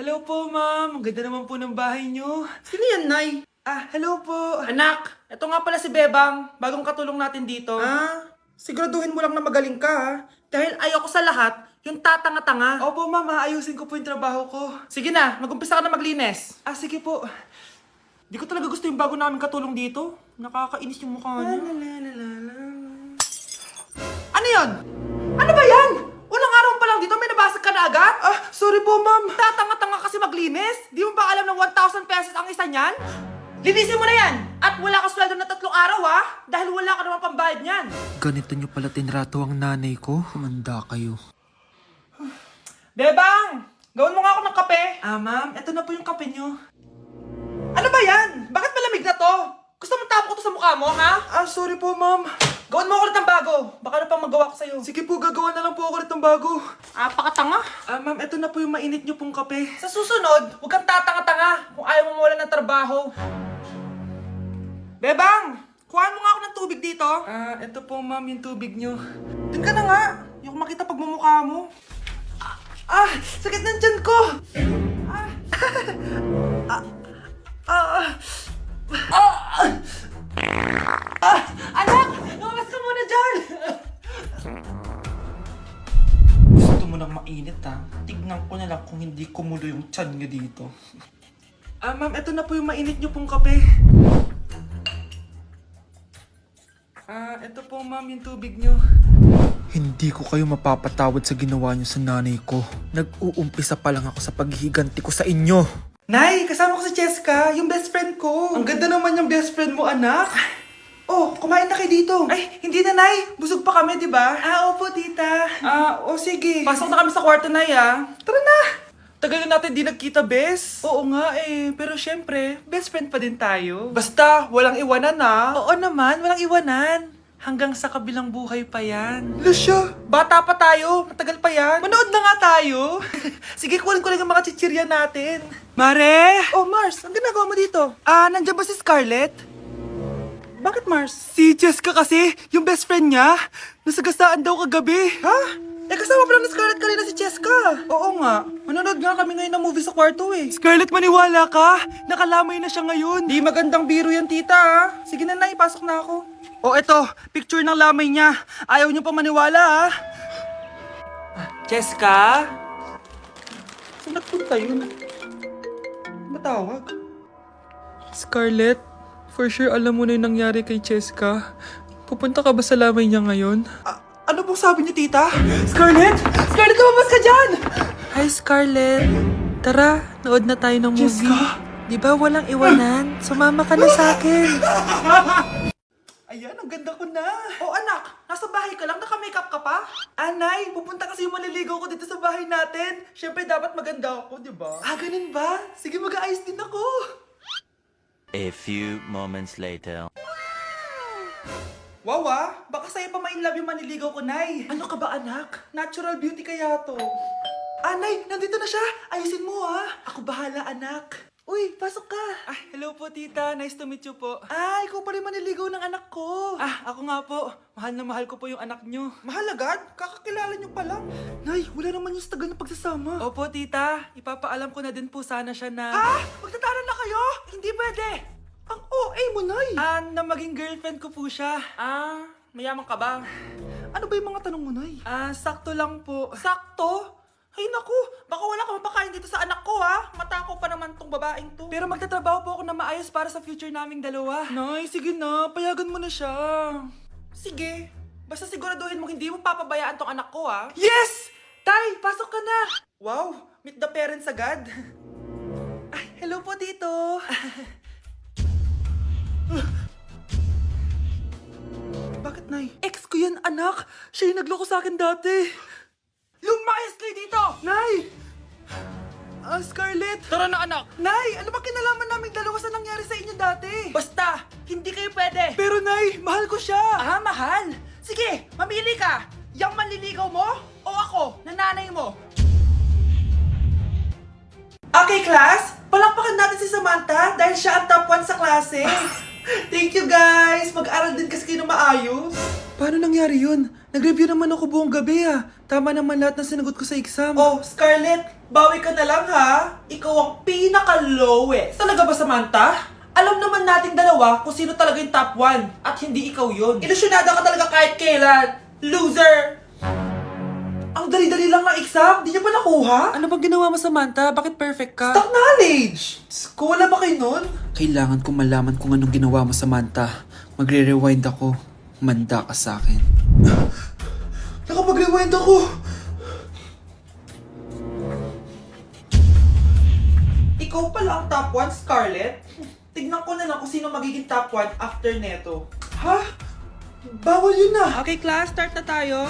Hello po, ma'am. Ang ganda naman po ng bahay niyo. Sino yan, Nay? Hello po. Anak, ito nga pala si Bebang, bagong katulong natin dito. Siguraduhin mo lang na magaling ka, ha? Dahil ayoko sa lahat, yung tatanga-tanga. Opo, ma'am. Aayusin ko po yung trabaho ko. Sige na, mag-umpisa ka na maglinis. Sige po. Di ko talaga gusto yung bago namin katulong dito. Nakakainis yung mukha niya. Ano yun? Ano ba yan? Unang araw pa lang dito, may nabasag ka na agad? Sorry po, ma'am. Tatanga-tanga kasi maglinis? Di mo ba alam ng 1,000 pesos ang isa niyan? Linisin mo na yan! At wala ka sweldo na 3 araw, ha? Dahil wala ka naman pambayad niyan. Ganito nyo pala tinrato ang nanay ko. Humanda kayo. Bebang! Gawin mo nga ako ng kape. Ma'am. Ito na po yung kape niyo. Ano ba yan? Bakit malamig na to? Gusto mo tapo ko to sa mukha mo, ha? Sorry po, ma'am. Gawin mo ako ulit ng bago. Baka ano pang magawa ko sa'yo. Sige po, gagawa na lang po ako ulit ng bago. Pakatanga. Ma'am, ito na po yung mainit niyo pong kape. Sa susunod, huwag kang tatanga-tanga kung ayaw mo mawalan ng trabaho. Bebang! Kuhaan mo nga ako ng tubig dito. Ito po, ma'am, yung tubig niyo. Doon ka na nga. Yung makita pagmumukha mo. Sakit ng tiyan ko! Anak! Lumabas ka muna dyan! Gusto mo nang mainit, ha? Tignan ko na lang kung hindi kumulo yung tiyan niyo dito. Ma'am, ito na po yung mainit niyo pong kape. Ito po, ma'am, yung tubig niyo. Hindi ko kayo mapapatawad sa ginawa nyo sa nanay ko. Nag-uumpisa pa lang ako sa paghihiganti ko sa inyo. Nay, kasama ko si Cheska, yung best friend ko. Ang ganda naman yung best friend mo, anak. Kumain na kayo dito. Ay, hindi na, Nay. Busog pa kami, di ba? Opo, tita. Sige. Pasok na kami sa kwarto na, Tara na! Tagal na natin di nagkita, bes. Oo nga pero syempre, best friend pa din tayo. Basta, walang iwanan Oo naman, walang iwanan. Hanggang sa kabilang buhay pa yan. Lusya, bata pa tayo. Matagal pa yan. Manood na nga tayo. Sige, kunin ko lang ang mga chichirya natin. Mare! Mars, ang ginagawa mo dito? Nandiyan ba si Scarlett? Bakit, Mars? Si Jessica kasi, yung best friend niya, nasagasaan daw kagabi. Ha? Kasama pala ni Scarlett kanina si Jessica. Oo nga. Manonood nga kami ngayon ng movie sa kwarto Scarlett, maniwala ka. Nakalamay na siya ngayon. Di magandang biro yan, tita, ha? Sige na, ipasok na ako. Eto. Picture ng lamay niya. Ayaw niyo pa maniwala, ha? Jessica? Saan nagpunta yun? Matawag? Scarlett, for sure alam mo na yung nangyari kay Jessica. Pupunta ka ba sa lamay niya ngayon? Ano pong sabi niyo, tita? Scarlett! Scarlett, lumabas ka dyan! Hi, Scarlett. Tara, nood na tayo ng movie. Jessica? Di ba walang iwanan? Sumama ka na sa akin. Ayan, ang ganda ko na. Anak, nasa bahay ka lang, naka-makeup ka pa? Anay, pupunta kasi yung maliligaw ko dito sa bahay natin. Siyempre, dapat maganda ako, di ba? Ganun ba? Sige, mag-aayos din ako. A few moments later. Wow, baka sa'yo pa ma-inlove yung maniligaw ko, Nay. Ano ka ba, anak? Natural beauty kaya to. Nay, nandito na siya. Ayusin mo, Ako bahala, anak. Uy, pasok ka. Hello po, tita. Nice to meet you po. Ikaw pa rin maniligaw ng anak ko. Ako nga po. Mahal na mahal ko po yung anak nyo. Mahal agad? Kakakilala nyo pa lang. Nay, wala naman yung tagal na pagsasama. Opo, tita. Ipapaalam ko na din po sana siya na... Magtatanan na kayo? Hindi pwede. Ang OA mo, Nay. Na maging girlfriend ko po siya. Mayaman ka ba? Ano ba yung mga tanong mo, Nay? Sakto lang po. Sakto? Ay naku, baka wala ka mapakain dito sa anak ko, Matako pa naman tong babaeng to. Pero magtatrabaho po ako na maayos para sa future naming dalawa. Nay, sige na. Payagan mo na siya. Sige, basta siguraduhin mo hindi mo papabayaan tong anak ko, Yes! Tay, pasok ka na. Wow, meet the parents agad. Hello po, tito. Bakit, Nay? Ex ko yan, anak. Siya yung nagloko sa akin dati. Lumayas kayo dito! Nay! Scarlett! Tara na, anak! Nay, ano ba kinalaman naming dalawa sa nangyari sa inyo dati? Basta, hindi kayo pwede! Pero Nay, mahal ko siya! Mahal? Sige, mamili ka! Yang manliligaw mo o ako, nanay mo? Okay, class! Palakpakan natin si Samantha dahil siya ang top 1 sa klase. Thank you, guys! Mag-aral din kasi kayo na maayos. Paano nangyari yun? Nag-review naman ako buong gabi ah. Tama naman lahat ng sinagot ko sa exam. Oh, Scarlett, bawi ka na lang ha. Ikaw ang pinaka-lowest. Talaga ba, Samantha? Alam naman nating dalawa kung sino talaga yung top 1 at hindi ikaw yun. Ilusyonada ka talaga kahit kailan. Loser! Ang dali-dali lang ng exam, di niya pa nakuha? Ano bang ginawa mo, Samantha? Bakit perfect ka? Stock knowledge! Ko, wala ba kayo nun? Kailangan ko malaman kung anong ginawa mo, Samantha. Magre-rewind ako. Manda ka sa akin. Nakapag-rewind ako! Ikaw pala ang top 1, Scarlett? Tignan ko na lang kung sino magiging top 1 after neto. Ha? Bawal yun na! Okay, class, start na tayo.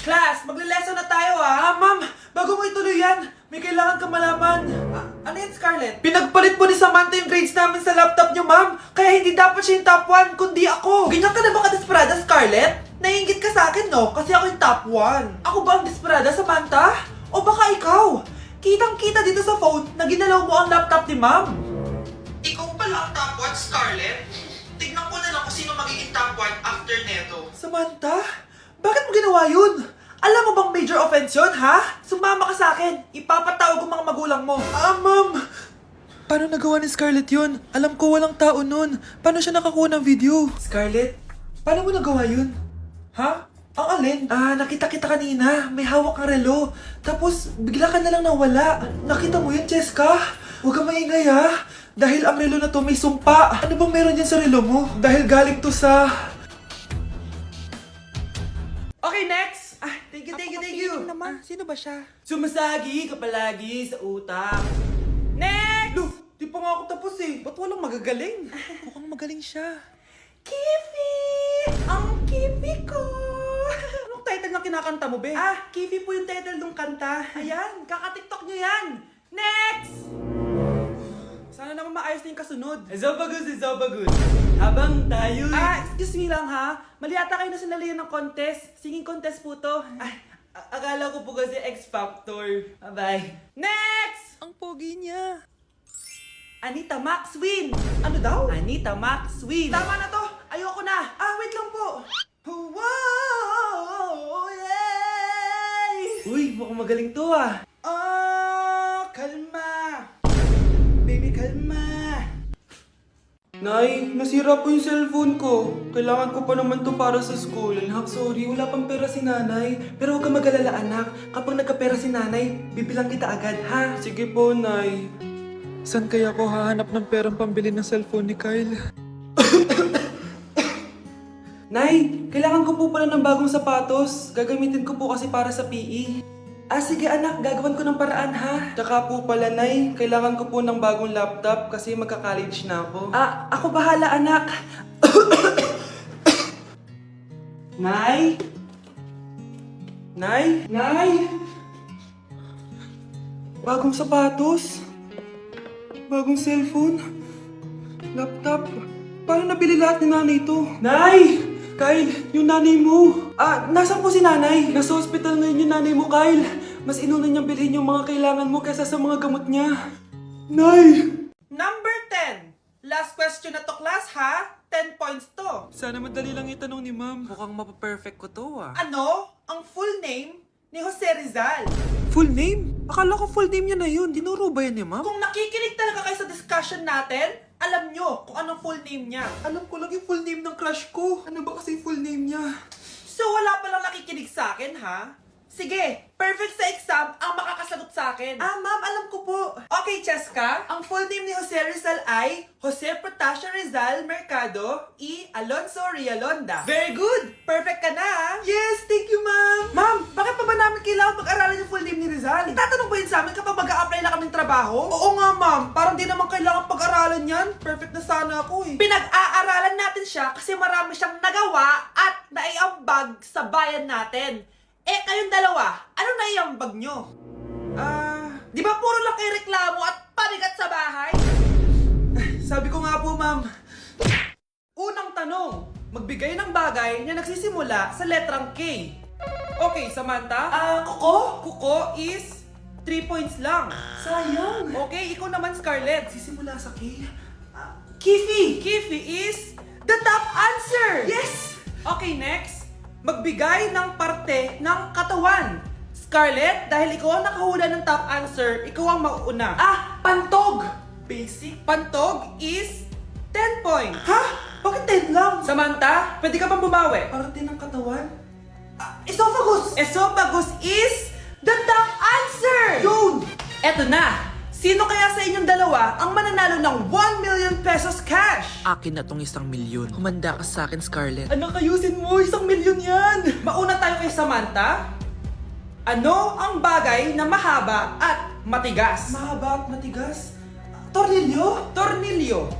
Class, magle-lesson na tayo ha! Ma'am, bago mo ituloy yan, may kailangan ka malaman. Ano yan, Scarlett? Pinagpalit po ni Samantha yung grades namin sa laptop niyo, ma'am. Kaya hindi dapat siya yung top 1, kundi ako. Ganyan ka na ba ka-desperada, Scarlett? Naiingit ka sa akin, no? Kasi ako yung top 1. Ako ba ang desperada, Samantha? O baka ikaw? Kitang-kita dito sa phone na ginalaw mo ang laptop ni ma'am. Ikaw pala ang top 1, Scarlett? Tignan ko na lang kung sino magiging top 1 after neto. Samantha? Bakit mo ginawa yun? Alam mo bang major offense yun, ha? Sumama ka sa akin. Ipapatawag ko mga magulang mo. Ma'am! Paano nagawa ni Scarlett yun? Alam ko walang tao nun. Paano siya nakakuha ng video? Scarlett, paano mo nagawa yun? Ha? Ang alin? Nakita kita kanina. May hawak kang relo. Tapos, bigla ka na lang nawala. Nakita mo yun, Cheska? Huwag kang maingay, ha? Dahil ang relo na to may sumpa. Ano bang meron yan sa relo mo? Dahil galing to sa... Okay, next! Thank you. Naman, sino ba siya? Sumasagi ka palagi sa utak. Next! Look, di pa nga ako tapos eh. Ba't walang magagaling? Mukhang magaling siya. Kifi! Ang Kifi ko! Anong title na kinakanta mo, be? Kifi po yung title ng kanta. Ayan, kaka-tiktok nyo yan. Next! Sana naman maayos na yung kasunod. Zobagood. Habang tayo... excuse me lang ha. Mali ata kayo na sinalihan ng contest. Singing contest po to. Akala ko po kasi X Factor. Bye. Next! Ang pogi niya. Anita Max win! Ano daw? Anita Max win! Tama na to! Ayoko na! Wait lang po! Wow! Yay! Uy, mukhang magaling to ah! Kalma! Baby, kalma! Nay, nasira po yung cellphone ko. Kailangan ko pa naman to para sa school. Anak, sorry, wala pang pera si nanay. Pero huwag kang mag-alala, anak. Kapag nagkapera si nanay, bibilang kita agad, ha? Sige po, nay. Saan kaya ako hahanap ng perang pambili ng cellphone ni Kyle? Nay, kailangan ko po pala ng bagong sapatos. Gagamitin ko po kasi para sa PE. Sige anak, gagawin ko ng paraan ha. Tsaka po pala, Nay, kailangan ko po ng bagong laptop kasi magka-college na ako. Ako bahala anak. Nay? Nay? Nay? Bagong sapatos? Bagong cellphone? Laptop? Paano nabili lahat ni nanay ito? Nay! Kyle, yung nanay mo. Nasaan po si nanay? Nasa hospital ngayon yung nanay mo, Kyle. Mas inuna niyang bilhin yung mga kailangan mo kaysa sa mga gamot niya. Nay! Number 10. Last question na to, class, ha? 10 points to. Sana madali lang itanong ni ma'am. Mukhang mapaperfect ko to ah. Ano? Ang full name ni Jose Rizal. Full name? Akala ko full name niya na yun. Dinuro ba yan ni ma'am? Kung nakikinig talaga kayo sa discussion natin, alam nyo kung anong full name niya. Alam ko lang yung full name ng crush ko. Ano ba kasi yung full name niya? So wala palang nakikinig sa akin, ha? Sige, perfect sa exam ang makakasagot sa akin. Ma'am, alam ko po. Okay, Cheska, ang full name ni Jose Rizal ay Jose Protasio Rizal Mercado E. Alonso Rialonda. Very good! Perfect ka na, ha? Yes, thank you, ma'am. Ma'am, bakit pa ba namin kailangan pag-aralan yung full name ni Rizal? Itatanong ba yun sa amin kapag mag-a-apply na kaming trabaho? Oo nga, ma'am. Parang di naman kailangan pag-aralan yan. Perfect na sana ako, eh. Pinag-aaralan natin siya kasi marami siyang nagawa at naiambag sa bayan natin. Kayong dalawa, ano naiambag nyo? Di ba puro lang kayo reklamo at panigat sa bahay? Sabi ko nga po, ma'am. Unang tanong, magbigay ng bagay na nagsisimula sa letrang K. Okay, Samantha? Kuko? Kuko is 3 points lang. Sayang. Okay, ikaw naman, Scarlett. Sisimula sa K. Kifi! Kifi is the top answer! Yes! Okay, next. Magbigay ng parte ng katawan. Scarlett, dahil ikaw ang nakahula ng top answer, ikaw ang mauuna. Pantog! Basic. Pantog is 10 points. Ha? Bakit 10 lang? Samantha, pwede ka pang bumawi. Parte ng katawan? Esophagus! Esophagus is the top answer! Yun! Eto na! Sino kaya sa inyong dalawa ang mananalo ng 1 million pesos cash? Akin na tong 1 milyon. Humanda ka sa akin, Scarlett. Anak, ayusin mo. 1 milyon yan. Mauna tayo kay Samantha. Ano ang bagay na mahaba at matigas? Mahaba at matigas. Tornilyo? Tornilyo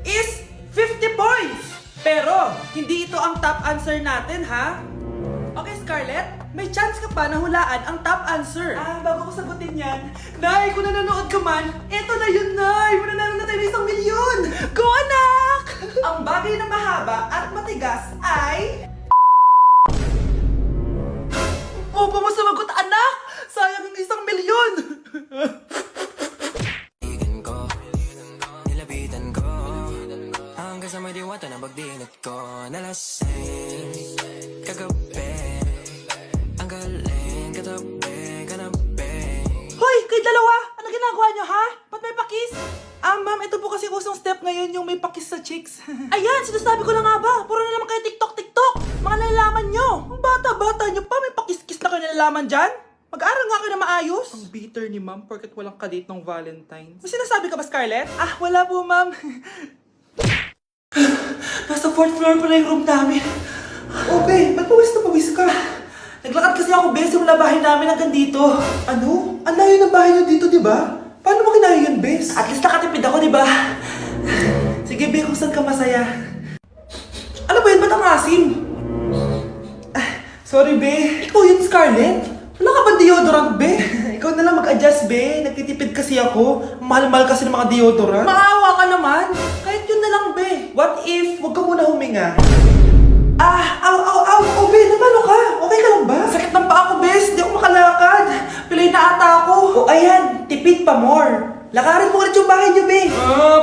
is 50 points! Pero, hindi ito ang top answer natin, ha? Okay, Scarlett, may chance ka pa na hulaan ang top answer. Bago ko sagutin yan, Nay, kung nanonood ka man, eto na yun, Nay! Mananalo na tayo ng 1 milyon! Go, anak! Ang bagay na mahaba at matigas ay... Opo mo sumagot, anak! Sayang yung 1 milyon! Nilapitan ko hanggang sa may diwata na pagdinat ko. Nalasing kagabi, ang galing katabi, kanabi. Hoy, kayo dalawa! Ano ginagawa nyo, ha? Ba't may pakis? Ma'am, ito po kasi usong step ngayon yung may pakis sa chicks. Ayan, sinasabi ko na nga ba? Puro na naman kayo TikTok! Mga nalalaman nyo! Ang bata-bata nyo pa, may pakis-kis na kayo nalalaman dyan? Mag-aaral nga kayo na maayos. Ang bitter ni ma'am porket walang kadate ng Valentine's. May sinasabi ka ba, Scarlett? Wala po, ma'am. Nasa 4th floor pala yung room namin. Oh, babe, ba't pawis na pawis ka? Naglakad kasi ako, bes, yung bahay namin hanggang dito. Ano? Ang layo ng bahay niyo dito, di ba? Paano mo kinaya yun, bes? At least nakatipid ako, di ba? Sige, be, kung saan ka masaya. Ano ba yun? Ba't ang asim? Sorry, be. Ikaw yun, Scarlett? Wala ka ba deodorant, be? Ikaw na lang mag-adjust, be. Nagtitipid kasi ako. Mahal-mahal kasi ng mga deodorant. Maawa ka naman. Kahit yun na lang, be. What if, huwag ka muna huminga? Oh, be, namalo ka? Okay ka lang ba? Sakit ng paa ko, bes. Di ako makalakad. Pilay na ata ako. O ayan, tipid pa more. Lakarin mo ulit yung bahay niyo, be.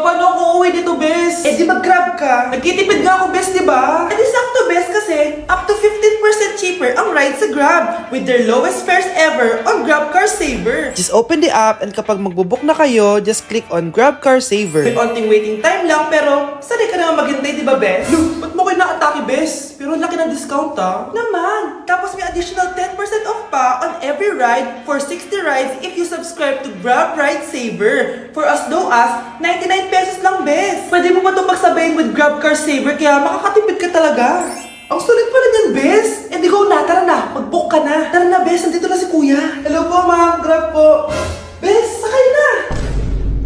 Paano ako uuwi dito, bes? Eh di mag-grab ka. Nagtitipid nga ako, bes, di ba? Eh di sakto, bes, kasi up to 15% cheaper ang ride sa Grab with their lowest fares ever on Grab Car Saver. Just open the app and kapag magbubook na kayo, just click on Grab Car Saver. May onting waiting time lang, pero sanay ka naman maghintay, di ba, bes? Ba't mo kayo na-atake, bes? Pero ang laki ng discount, ah. Naman! Tapos may additional 10% off pa on every ride for 60 rides if you subscribe to Grab Ride Saver for as low as 99 pesos lang, bes. Pwede mo ba itong magsabayin with Grab Car Saver kaya makakatipid ka talaga? Ang sulit pala niyan, bes. Eh di go na, tara na. Mag-book ka na. Tara na, bes. Nandito na si kuya. Hello po, ma'am. Grab po. Bes, sakay na.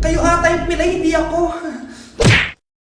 Kayo ata yung pilay, hindi ako.